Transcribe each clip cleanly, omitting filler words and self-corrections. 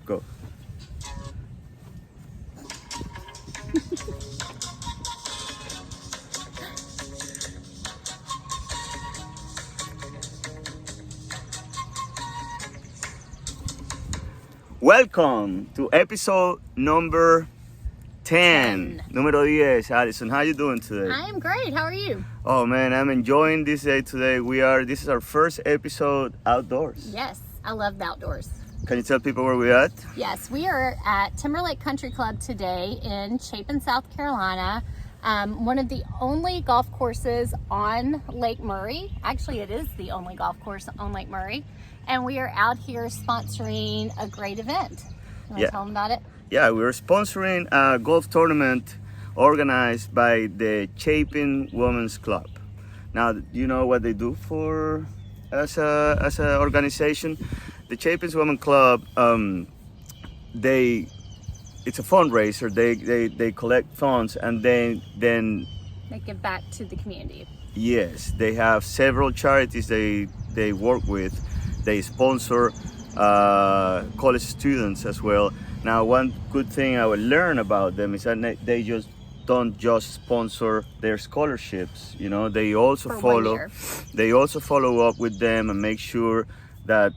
Go. Welcome to episode number 10. Número 10. Allison, how you doing today? I am great. How are you? Oh man, I'm enjoying this day today. This is our first episode outdoors. Yes, I love the outdoors. Can you tell people where we're at? Yes, we are at Timberlake Country Club today in Chapin, South Carolina. One of the only golf courses on Lake Murray. Actually, it is the only golf course on Lake Murray. And we are out here sponsoring a great event. You want to tell them about it? Yeah, we're sponsoring a golf tournament organized by the Chapin Women's Club. Now, do you know what they do for as a organization? The Chapin Women's Club, it's a fundraiser. They collect funds and then They give back to the community. yes, they have several charities they work with. They sponsor college students as well. Now, one good thing I would learn about them is that they don't just sponsor their scholarships. You know, they also follow up with them and make sure that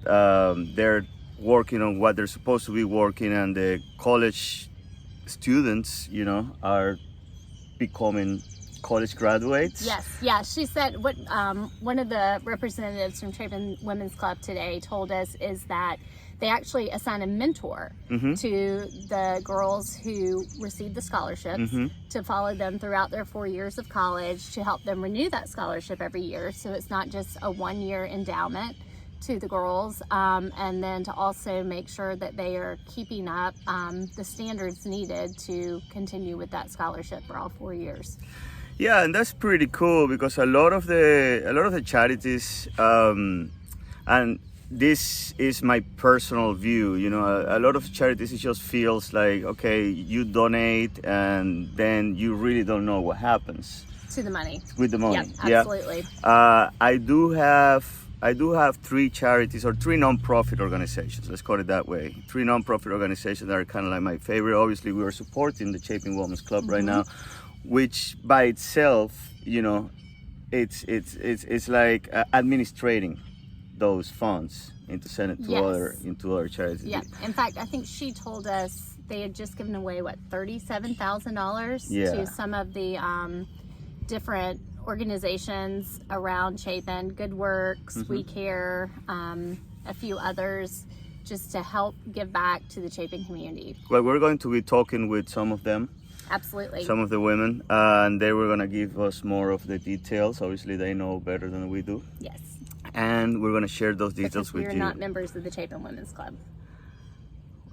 they're working on what they're supposed to be working, and the college students, you know, are becoming college graduates. Yes, yeah. She said what one of the representatives from Chapin Women's Club today told us is that they actually assign a mentor to the girls who receive the scholarships to follow them throughout their 4 years of college, to help them renew that scholarship every year. So it's not just a 1-year endowment to the girls, and then to also make sure that they are keeping up the standards needed to continue with that scholarship for all 4 years. Yeah, and that's pretty cool because a lot of the charities, and this is my personal view, you know, a lot of charities, it just feels like, okay, you donate and then you really don't know what happens To the money. with the money. Yep, absolutely. Yeah. I do have 3 charities, or 3 non-profit organizations, let's call it that way. 3 non-profit organizations that are kind of like my favorite. Obviously, we are supporting the Chapin Women's Club right now, which by itself, you know, it's like administrating those funds into send it to other charities. Yeah. In fact, I think she told us they had just given away $37,000 to some of the different organizations around Chapin, Good Works, We Care, a few others, just to help give back to the Chapin community. Well, we're going to be talking with some of them. Absolutely. Some of the women, and they were going to give us more of the details. Obviously, they know better than we do. Yes. And we're going to share those details with you. We're not members of the Chapin Women's Club.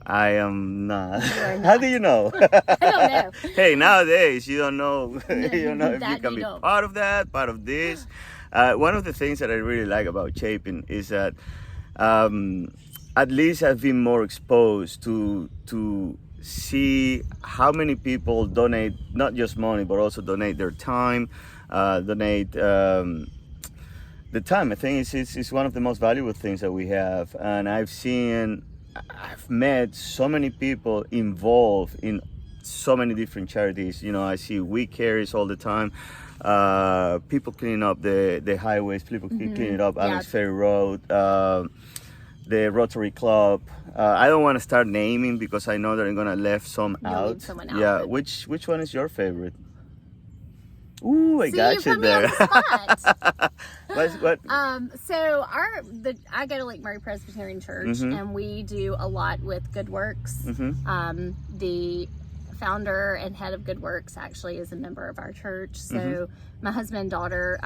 I am not. You are not. How do you know? I don't know. Hey, nowadays you don't know. You don't know if That you can you be don't. part of that, part of this. One of the things that I really like about Chapin is that at least I've been more exposed to see how many people donate, not just money, but also donate their time, donate the time. I think it's one of the most valuable things that we have, and I've met so many people involved in so many different charities. You know, I see We Cares all the time, people cleaning up the highways, people cleaning up Alex Ferry Road, the Rotary Club. I don't want to start naming because I know that I'm gonna left some out. Leave someone out. Yeah, which one is your favorite? Ooh, I See, got you you put me on there. the spot. What? So I go to Lake Murray Presbyterian Church, and we do a lot with Good Works. The founder and head of Good Works actually is a member of our church. So my husband and daughter,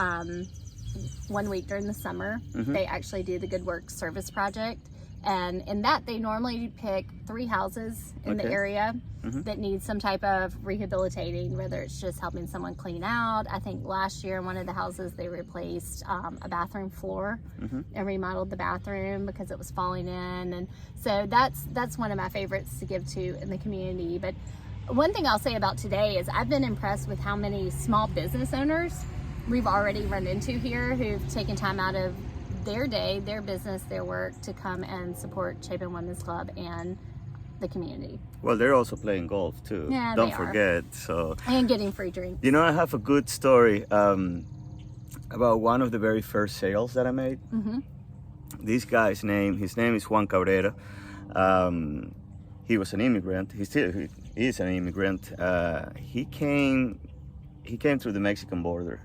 1 week during the summer, they actually do the Good Works service project. And in that, they normally pick 3 houses in the area that need some type of rehabilitating, whether it's just helping someone clean out. I think last year in one of the houses, they replaced a bathroom floor and remodeled the bathroom because it was falling in. And so that's one of my favorites to give to in the community. But one thing I'll say about today is I've been impressed with how many small business owners we've already run into here who've taken time out of their day, their business, their work to come and support Chapin Women's Club and the community. Well, they're also playing golf too. Yeah, Don't they are. forget. So, And getting free drinks. you know, I have a good story about one of the very first sales that I made. Mm-hmm. This guy's his name is Juan Cabrera. He was an immigrant. He is an immigrant. He came through the Mexican border.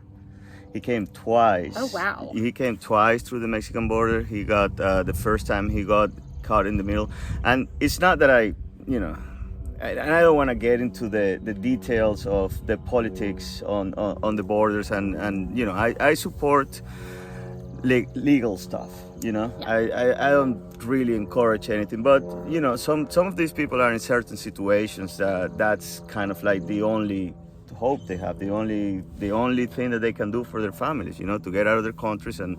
He came twice. Oh, wow. He came twice through the Mexican border. He got the first time he got caught in the middle. And it's not that I don't want to get into the details of the politics on the borders, and I support legal stuff. Yeah. I don't really encourage anything, but some of these people are in certain situations that's kind of like the only hope they have, the only thing that they can do for their families, to get out of their countries. And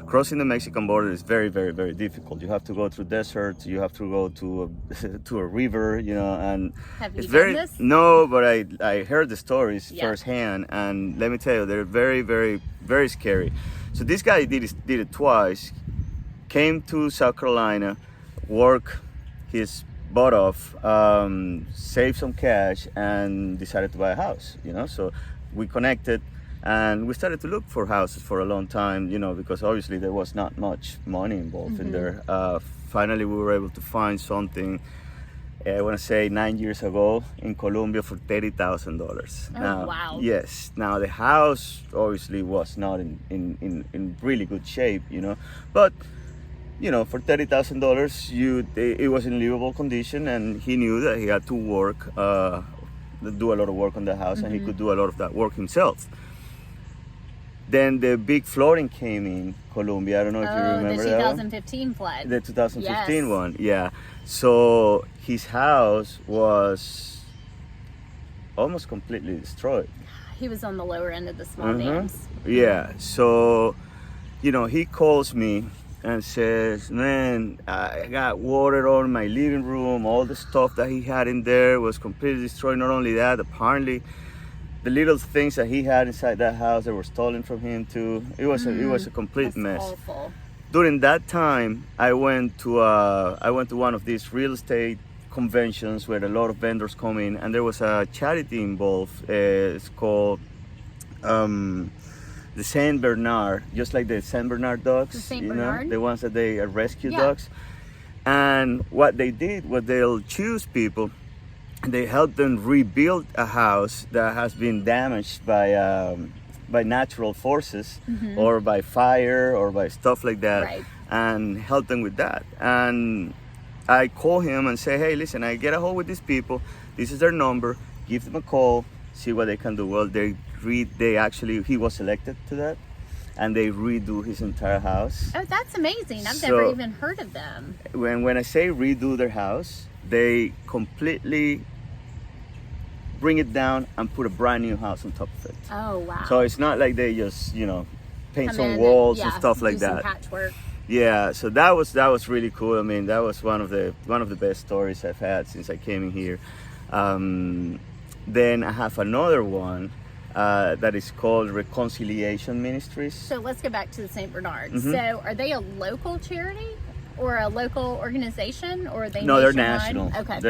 crossing the Mexican border is very, very, very difficult. You have to go through deserts, you have to go to a river, and Have it's you very done this? no, but I heard the stories Yeah. firsthand, and let me tell you, they're very, very, very scary. So this guy did it twice. Came to South Carolina, worked his butt off, saved some cash, and decided to buy a house. So we connected, and we started to look for houses for a long time. Because obviously there was not much money involved in there. Finally, we were able to find something. I want to say 9 years ago in Colombia for $30,000. Oh, wow. Yes. Now the house obviously was not in really good shape, but for $30,000, it was in livable condition, and he knew that he had to work, do a lot of work on the house, and he could do a lot of that work himself. Then the big flooding came in Colombia. I don't know if you remember the that one. 2015 flood. The 2015 Yes. one, yeah. So his house was almost completely destroyed. He was on the lower end of the small dams. Yeah. So, he calls me and says, "Man, I got water on my living room. All the stuff that he had in there was completely destroyed. Not only that, apparently the little things that he had inside that house that were stolen from him too. It was a complete That's mess." awful. During that time, I went to one of these real estate conventions where a lot of vendors come in, and there was a charity involved. It's called the Saint Bernard, just like the Saint Bernard dogs. The Saint Bernard? The ones that they rescue Yeah. dogs. And what they did was they'll choose people, and they help them rebuild a house that has been damaged by natural forces, or by fire, or by stuff like that, Right. and help them with that. And I call him and say, "Hey, listen, I get a hold with these people. This is their number. Give them a call. See what they can do." Well, he was selected to that, and they redo his entire house. Oh, that's amazing. I've So- never even heard of them. When I say redo their house, they completely bring it down and put a brand new house on top of it. Oh, wow. So it's not like they just paint Come some in walls and yeah, stuff like do some that. patchwork. Yeah, so that was really cool. I mean, that was one of the best stories I've had since I came in here. Then I have another one that is called Reconciliation Ministries. So let's go back to the St. Bernard. Mm-hmm. So are they a local charity or a local organization, or are they No, they're nationwide? national. Okay.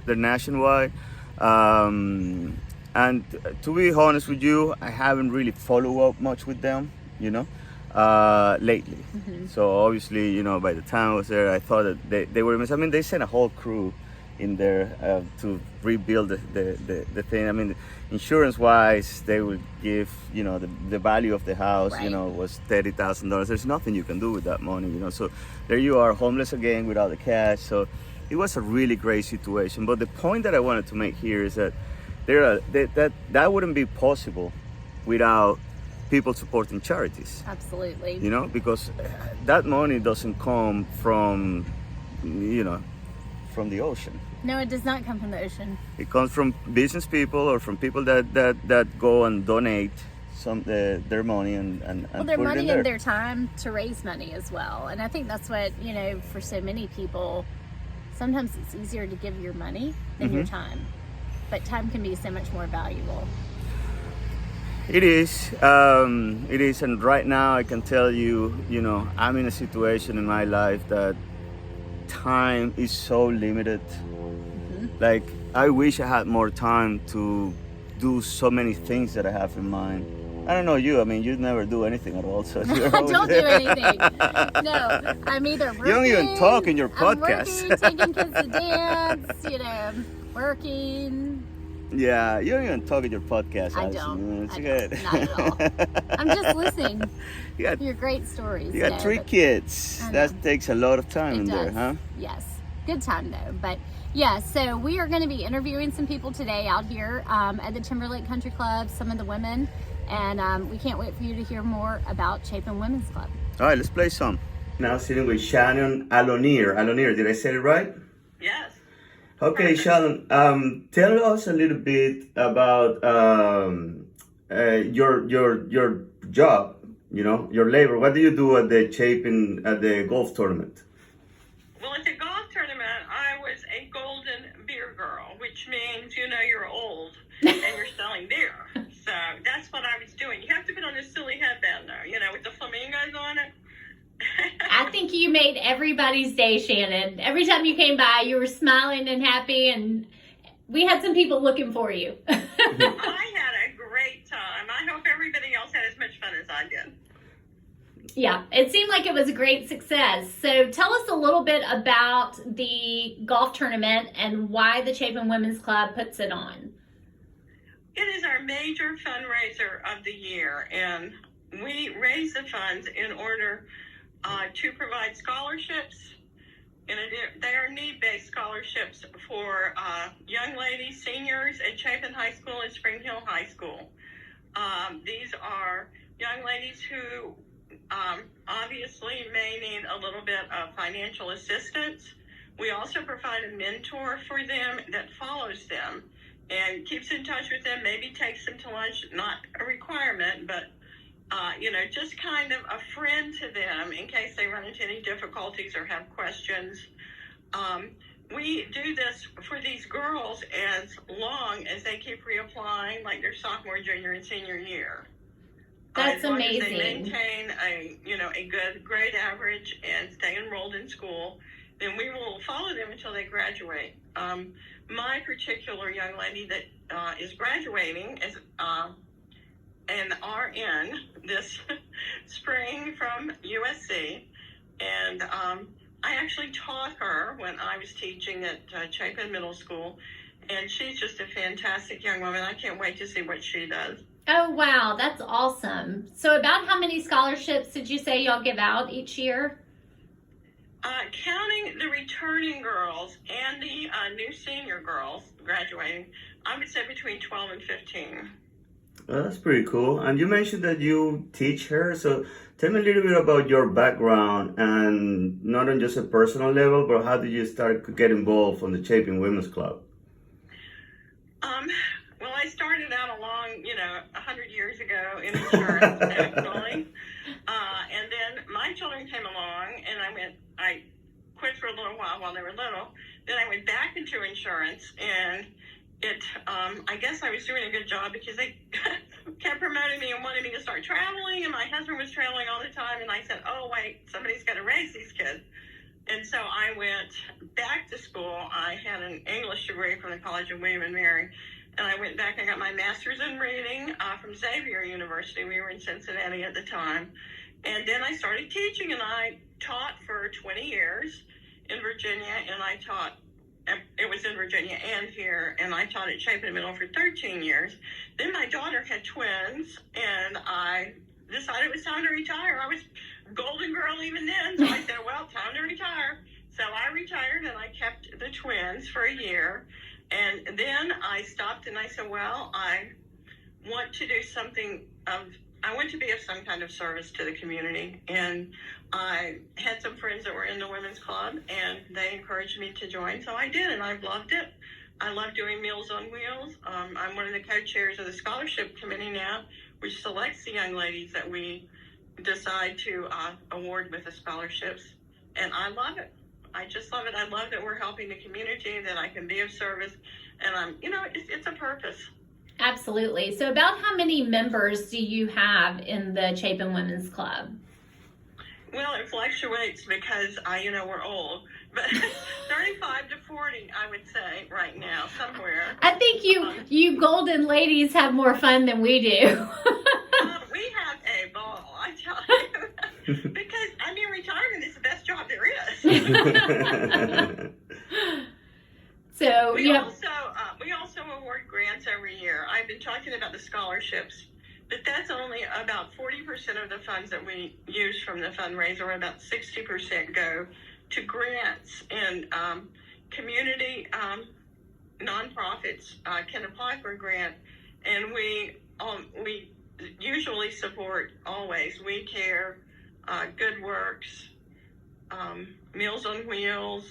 They're nationwide. And to be honest with you, I haven't really followed up much with them, lately. So obviously, by the time I was there, I thought that they were. I mean, they sent a whole crew in there to rebuild the thing. I mean, insurance-wise, they would give, the value of the house, Right. was $30,000. There's nothing you can do with that money, So there you are, homeless again without the cash. So it was a really great situation. But the point that I wanted to make here is that that wouldn't be possible without people supporting charities. Absolutely. Because that money doesn't come from, from the ocean. No, it does not come from the ocean. It comes from business people or from people that go and donate their money and Well, their put it money in there. and their time to raise money as well. And I think that's what, for so many people, sometimes it's easier to give your money than your time. But time can be so much more valuable. It is, and right now I can tell you, I'm in a situation in my life that time is so limited. Like, I wish I had more time to do so many things that I have in mind. I don't know you. I mean, you never do anything at all. So you're I always don't do anything. No, I'm either working. You don't even talk in your podcast. I'm working, taking kids to dance, working. Yeah, you don't even talk in your podcast. I Allison. don't. It's I good. don't. Not at all. I'm just listening to your great stories. You got 3 kids. That takes a lot of time in there, huh? Yes. Good time, though. But, yeah, so we are going to be interviewing some people today out here at the Timberlake Country Club, some of the women, and we can't wait for you to hear more about Chapin Women's Club. All right, let's play some. Now sitting with Shannon Alonier. Alonier, did I say it right? Yes. Okay, Shannon, tell us a little bit about your job, your labor. What do you do at the Chapin, at the golf tournament? Well, at the golf tournament, I was a golden beer girl, which means, you're old and you're selling beer. So that's what I was doing. You have to put on this silly headband, though, with the flamingos on it. I think you made everybody's day, Shannon. Every time you came by, you were smiling and happy, and we had some people looking for you. I had a great time. I hope everybody else had as much fun as I did. Yeah, it seemed like it was a great success. So tell us a little bit about the golf tournament and why the Chapin Women's Club puts it on. It is our major fundraiser of the year, and we raise the funds in order to provide scholarships, and they are need-based scholarships for young ladies, seniors at Chapin High School and Spring Hill High School. These are young ladies who obviously may need a little bit of financial assistance. We also provide a mentor for them that follows them and keeps in touch with them, maybe takes them to lunch, not a requirement, but just kind of a friend to them in case they run into any difficulties or have questions. We do this for these girls as long as they keep reapplying, like their sophomore, junior, and senior year. That's as long amazing. As they maintain a good grade average and stay enrolled in school, then we will follow them until they graduate. My particular young lady that is graduating is an RN this spring from USC, and I actually taught her when I was teaching at Chapin Middle School, and she's just a fantastic young woman. I can't wait to see what she does. Oh, wow, that's awesome. So about how many scholarships did you say y'all give out each year? Counting the returning girls and the new senior girls graduating, I would say between 12 and 15. Well, that's pretty cool. And you mentioned that you teach her. So tell me a little bit about your background, and not on just a personal level, but how did you start to get involved on the Chapin Women's Club? Well, I started out along, 100 years ago in insurance, actually. And then my children came along, and I quit for a little while they were little. Then I went back into insurance, and I guess I was doing a good job because they kept promoting me and wanted me to start traveling, and my husband was traveling all the time, and I said, oh, wait, somebody's got to raise these kids. And so I went back to school. I had an English degree from the College of William and Mary, and I went back and got my master's in reading from Xavier University. We were in Cincinnati at the time. And then I started teaching, and I taught for 20 years in Virginia, and it was in Virginia and here, and I taught at Chapin Middle for 13 years. Then my daughter had twins, and I decided it was time to retire. I was golden girl even then, so I said, well, time to retire. So I retired, and I kept the twins for a year, and then I stopped, and I said, well, I want to do something I want to be of some kind of service to the community, and I had some friends that were in the women's club, and they encouraged me to join, so I did, and I've loved it. I love doing Meals on Wheels. I'm one of the co-chairs of the scholarship committee now, which selects the young ladies that we decide to award with the scholarships, and I love it. I just love it. I love that we're helping the community, that I can be of service, and it's a purpose. Absolutely. So about how many members do you have in the Chapin Women's Club? Well, it fluctuates because we're old, but 35 to 40, I would say, right now, somewhere. I think you golden ladies have more fun than we do. We have a ball, I tell you. Because, I mean, retirement is the best job there is. So we also award grants every year. I've been talking about the scholarships, but that's only about 40% of the funds that we use from the fundraiser. About 60% go to grants, and community nonprofits can apply for a grant, and we usually support always We Care, Good Works, Meals on Wheels.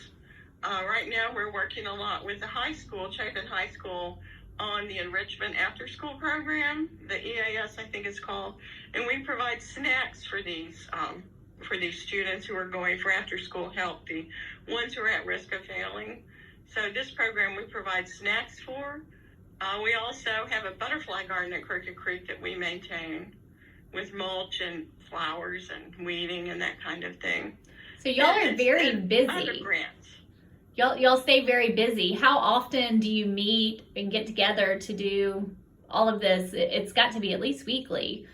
Right now we're working a lot with the high school, Chapin High School, on the enrichment after school program, the EAS I think it's called, and we provide snacks for these students who are going for after school help, the ones who are at risk of failing. So this program we provide snacks for. We also have a butterfly garden at Crooked Creek that we maintain with mulch and flowers and weeding and that kind of thing. So y'all are very busy. Other grants. Y'all stay very busy. How often do you meet and get together to do all of this? It's got to be at least weekly.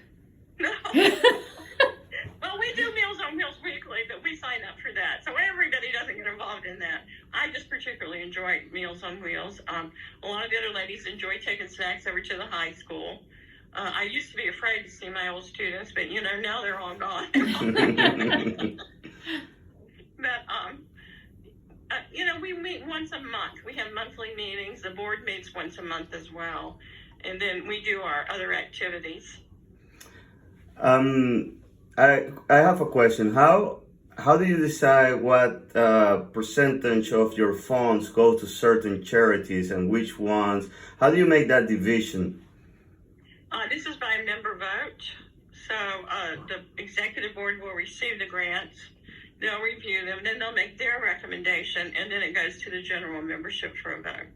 No. Well, we do Meals on Wheels weekly, but we sign up for that. So everybody doesn't get involved in that. I just particularly enjoy Meals on Wheels. A lot of the other ladies enjoy taking snacks over to the high school. I used to be afraid to see my old students, but, now they're all gone. But, we meet once a month. We have monthly meetings. The board meets once a month as well. And then we do our other activities. I have a question. How do you decide what percentage of your funds go to certain charities and which ones? How do you make that division? This is by a member vote. So the executive board will receive the grants. They'll review them, then they'll make their recommendation, and then it goes to the general membership for a vote.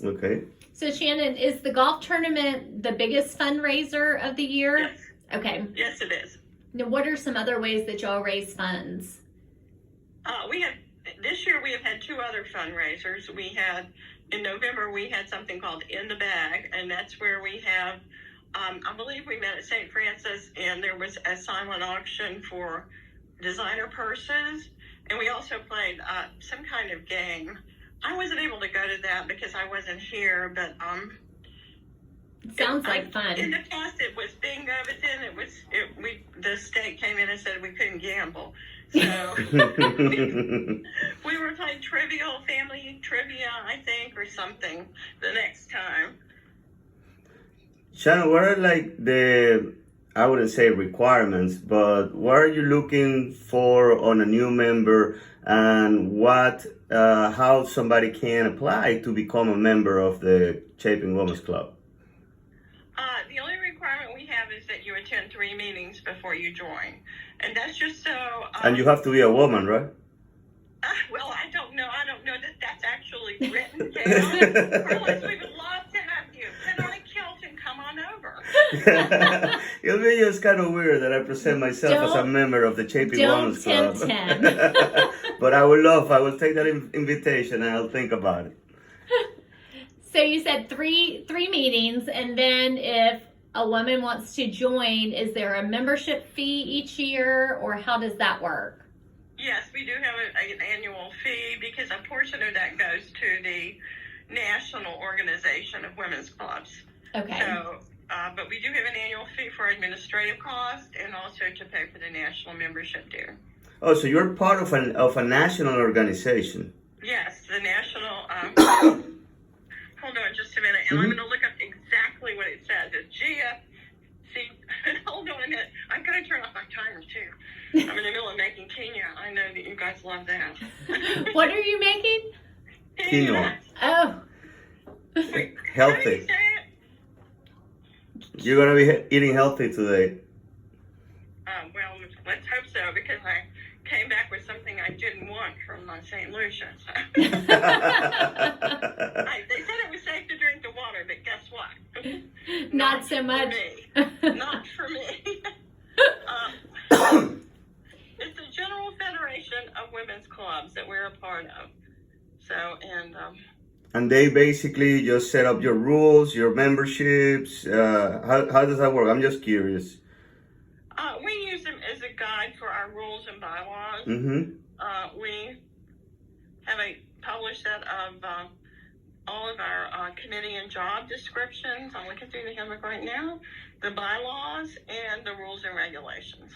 Okay. So Shannon, is the golf tournament the biggest fundraiser of the year? Yes. Okay. Yes, it is. Now, what are some other ways that y'all raise funds? This year we have had two other fundraisers. In November, we had something called In the Bag, and that's where we have, I believe we met at St. Francis, and there was a silent auction for designer purses, and we also played some kind of game. I wasn't able to go to that because I wasn't here, but sounds like fun. In the past, it was bingo, but then the state came in and said we couldn't gamble. So we were playing family trivia, I think, or something the next time. Shannon, what are I wouldn't say requirements, but what are you looking for on a new member, and how somebody can apply to become a member of the Chapin Women's Club? The only requirement we have is that you attend 3 meetings before you join, and that's just so. And you have to be a woman, right? Well, I don't know that that's actually written down. Carlos, we would love to have you. Put on a kilt and come on over. It'll be just kind of weird that I present myself as a member of the Chapin Women's Club. Don't tempt him. But I will take that invitation and I'll think about it. So you said three meetings, and then if a woman wants to join, is there a membership fee each year, or how does that work? Yes, we do have an annual fee because a portion of that goes to the National Organization of Women's Clubs. Okay. So, but we do have an annual fee for administrative cost and also to pay for the national membership due. Oh, so you're part of a national organization? Yes, the national. Hold on just a minute, and I'm going to look up exactly what it says. It's GFC. Hold on a minute. I'm going to turn off my timer too. I'm in the middle of making quinoa. I know that you guys love that. What are you making? Quinoa. Oh. Wait, healthy. how do you say it? You're going to be eating healthy today. Well, let's hope so, because I came back with something I didn't want from St. Lucia. So. They said it was safe to drink the water, but guess what? Not so much. For me. Not for me. It's the General Federation of women's clubs that we're a part of. So, and they basically just set up your rules, your memberships. How does that work? I'm just curious. we use them as a guide for our rules and bylaws. We have a published set of all of our committee and job descriptions. I'm looking through the handbook right now, the bylaws and the rules and regulations.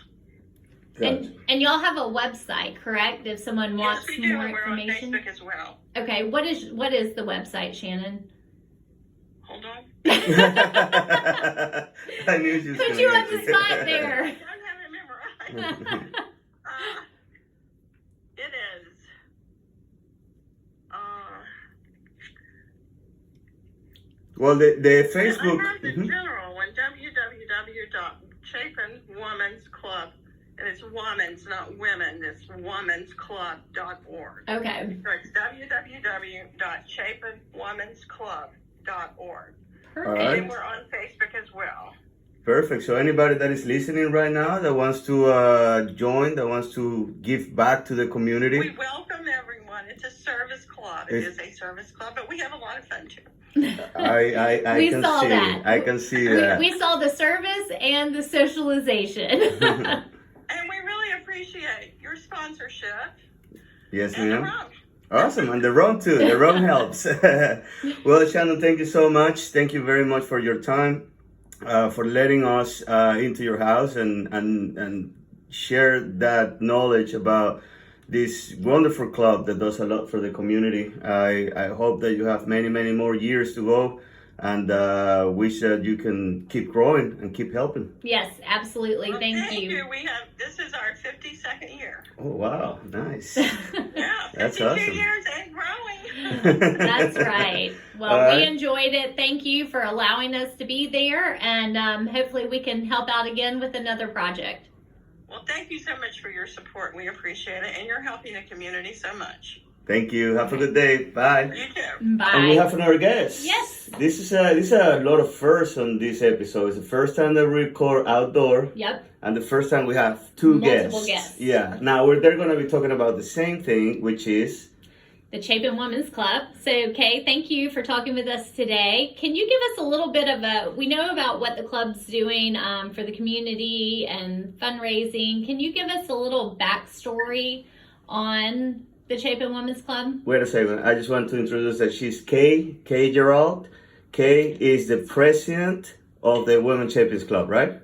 And y'all have a website, correct? If someone wants yes, we do, more and we're on information. Facebook as well. Okay, what is the website, Shannon? Hold on. I knew she was Put gonna you get on the spot there. I don't have it memorized. It is. Well, the Facebook. Under the general one, www.chapinwomansclub, and it's women's, not women. It's womansclub.org. Okay. So it's www.chapinwomansclub.org. Perfect. All right. And we're on Facebook as well. Perfect. So anybody that is listening right now that wants to join, that wants to give back to the community. We welcome everyone. It's a service club. It is a service club, but we have a lot of fun too. I We can saw see that. I can see that. We saw the service and the socialization. And we really appreciate your sponsorship. Yes, And the ma'am. rum. Awesome, and the rum too. The rum helps. Well, Shannon, thank you so much. Thank you very much for your time, for letting us into your house and share that knowledge about this wonderful club that does a lot for the community. I hope that you have many, many more years to go, and wish that you can keep growing and keep helping. Yes, absolutely. Well, thank you. This is our 52nd year. Oh, wow. Nice. Yeah, That's 52 awesome. years and growing. That's right. Well, All right. we enjoyed it. Thank you for allowing us to be there, and hopefully we can help out again with another project. Well, thank you so much for your support. We appreciate it, and you're helping the community so much. Thank you. Have a good day. Bye. You too. Bye. And we have another guest. Yes. This is a lot of firsts on this episode. It's the first time that we record outdoor. Yep. And the first time we have two Multiple guests. Yeah. Now they're going to be talking about the same thing, which is The Chapin Women's Club. So, Kay, thank you for talking with us today. Can you give us a little bit of we know about what the club's doing for the community and fundraising. Can you give us a little backstory on the Chapin Women's Club? Wait a second. I just want to introduce that she's Kay Gerald. Kay is the president of the Women Champions Club, right?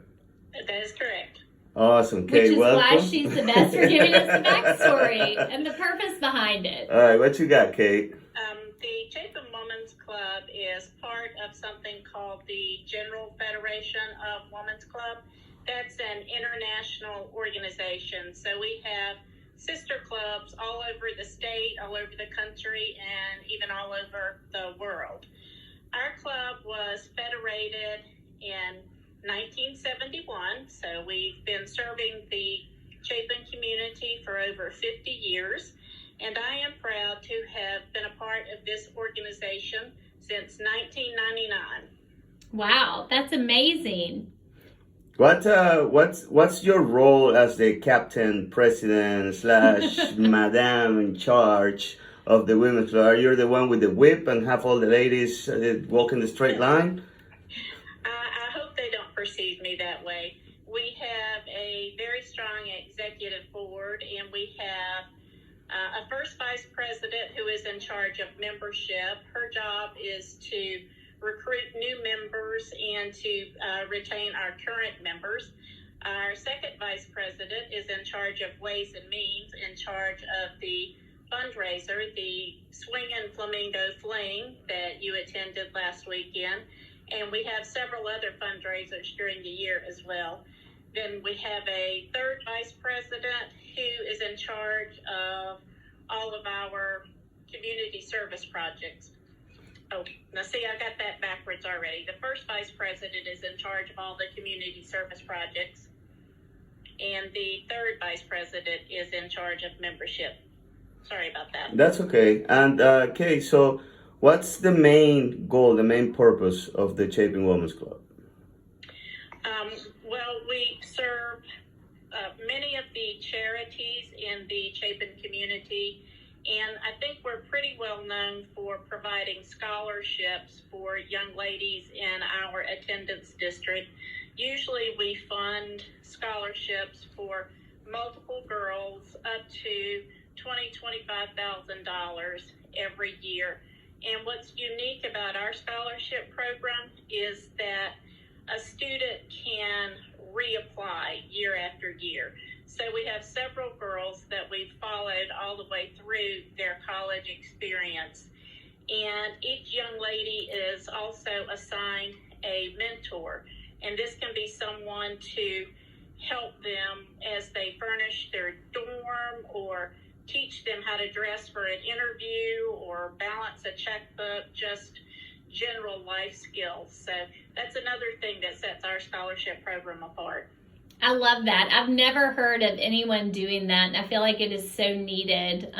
That is correct. Awesome. Kay, Which is welcome. why she's the best for giving us the backstory and the purpose behind it. All right, what you got, Kay? The Chapin Women's Club is part of something called the General Federation of Women's Club. That's an international organization. So we have sister clubs all over the state, all over the country, and even all over the world. Our club was federated in 1971, so we've been serving the Chapin community for over 50 years, and I am proud to have been a part of this organization since 1999. Wow, that's amazing. What's your role as the captain, president / madam in charge of the women's club? Are you the one with the whip and have all the ladies walk in the straight line? I hope they don't perceive me that way. We have a very strong executive board, and we have a first vice president who is in charge of membership. Her job is to recruit new members and to retain our current members. Our second vice president is in charge of ways and means, in charge of the fundraiser, the Swingin' Flamingo Fling that you attended last weekend. And we have several other fundraisers during the year as well. Then we have a third vice president who is in charge of all of our community service projects. Oh, now see, I got that backwards already. The first vice president is in charge of all the community service projects, and the third vice president is in charge of membership. Sorry about that. That's okay. And Kay, so what's the main goal, the main purpose of the Chapin Women's Club? Well, we serve many of the charities in the Chapin community, and I think we're pretty well known for providing scholarships for young ladies in our attendance district. Usually we fund scholarships for multiple girls up to $25,000 every year. And what's unique about our scholarship program is that a student can reapply year after year. So we have several girls that we've followed all the way through their college experience. And each young lady is also assigned a mentor. And this can be someone to help them as they furnish their dorm, or teach them how to dress for an interview, or balance a checkbook, just general life skills. So that's another thing that sets our scholarship program apart. I love that. I've never heard of anyone doing that, and I feel like it is so needed.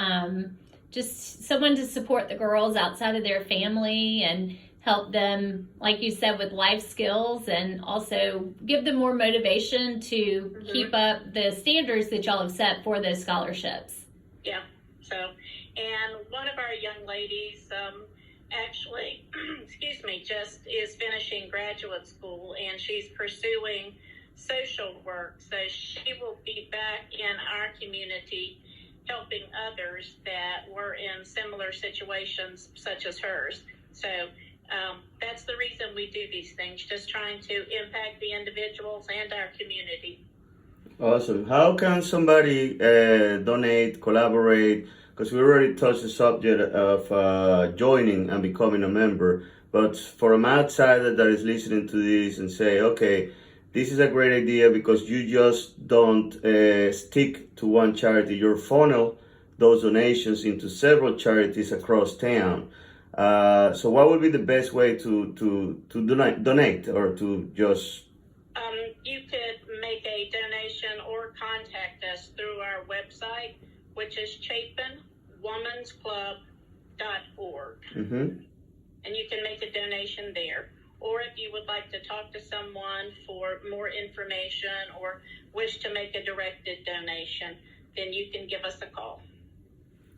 Just someone to support the girls outside of their family and help them, like you said, with life skills, and also give them more motivation to keep up the standards that y'all have set for those scholarships. Yeah. So, and one of our young ladies actually, just is finishing graduate school, and she's pursuing social work. So she will be back in our community helping others that were in similar situations such as hers. So that's the reason we do these things, just trying to impact the individuals and our community. Awesome. How can somebody donate, collaborate? Because we already touched the subject of joining and becoming a member. But for an outsider that is listening to this and say, okay, this is a great idea, because you just don't stick to one charity. You funnel those donations into several charities across town. So what would be the best way to donate or to just... You could make a donation or contact us through our website, which is chapinwomansclub.org. And you can make a donation there. Or if you would like to talk to someone for more information or wish to make a directed donation, then you can give us a call.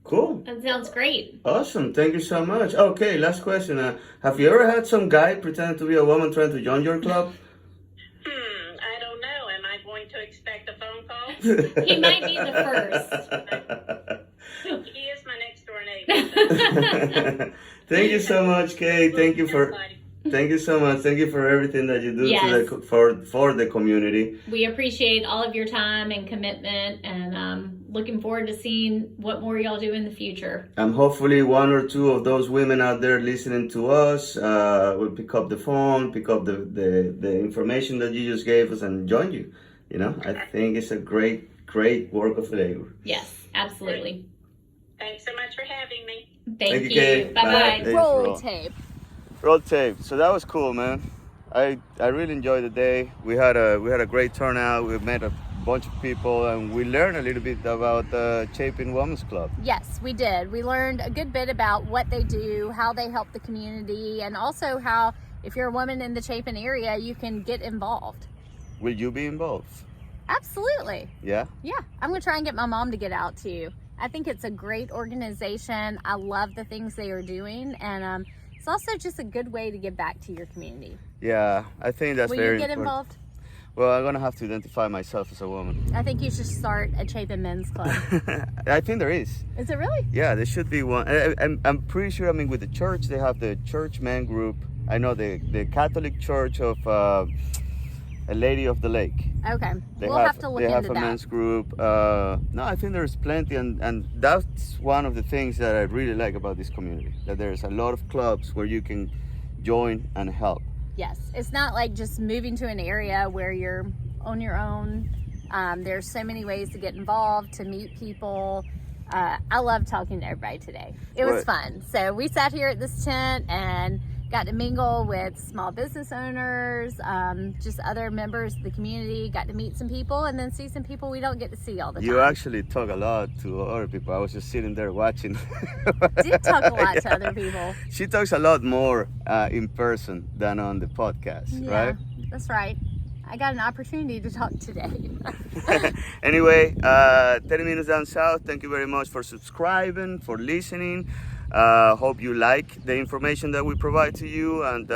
Cool. That sounds great. Awesome. Thank you so much. Okay, last question. Have you ever had some guy pretend to be a woman trying to join your club? I don't know. Am I going to expect a phone call? He might be the first. He is my next door neighbor. Thank you so much, Kay. Thank you so much. Thank you for everything that you do for the community. We appreciate all of your time and commitment, and looking forward to seeing what more y'all do in the future. And hopefully one or two of those women out there listening to us will pick up the phone, pick up the information that you just gave us and join you. You know, I think it's a great work of labor. Yes, absolutely. Thanks so much for having me. Thank you. Kay. Bye-bye. Roll tape. Roll tape. So that was cool, man. I really enjoyed the day. We had a great turnout. We met a bunch of people, and we learned a little bit about the Chapin Women's Club. Yes, we did. We learned a good bit about what they do, how they help the community, and also how, if you're a woman in the Chapin area, you can get involved. Will you be involved? Absolutely. Yeah? Yeah. I'm going to try and get my mom to get out too. I think it's a great organization. I love the things they are doing, and it's also just a good way to give back to your community. Yeah, I think that's very important. Will you get involved? Well, I'm going to have to identify myself as a woman. I think you should start a Chapin Men's Club. I think there is. Is it really? Yeah, there should be one. I'm pretty sure, with the church, they have the church men group. I know the Catholic Church of A Lady of the Lake. Okay, we'll have to look into that. They have a men's group. No, I think there's plenty, and that's one of the things that I really like about this community, that there's a lot of clubs where you can join and help. Yes, it's not like just moving to an area where you're on your own. There's so many ways to get involved, to meet people. I love talking to everybody today. It was fun. So we sat here at this tent and got to mingle with small business owners, just other members of the community, got to meet some people, and then see some people we don't get to see all the time. You actually talk a lot to other people. I was just sitting there watching. Did talk a lot to other people. She talks a lot more in person than on the podcast, right? That's right. I got an opportunity to talk today. Anyway, 30 Minutes Down South, thank you very much for subscribing, for listening. Hope you like the information that we provide to you, and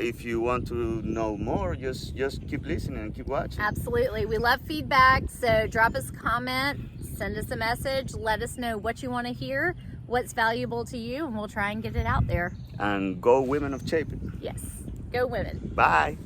if you want to know more, just keep listening and keep watching. Absolutely. We love feedback, so drop us a comment, send us a message, let us know what you want to hear, what's valuable to you, and we'll try and get it out there. And go Women of Chapin. Yes. Go women. Bye.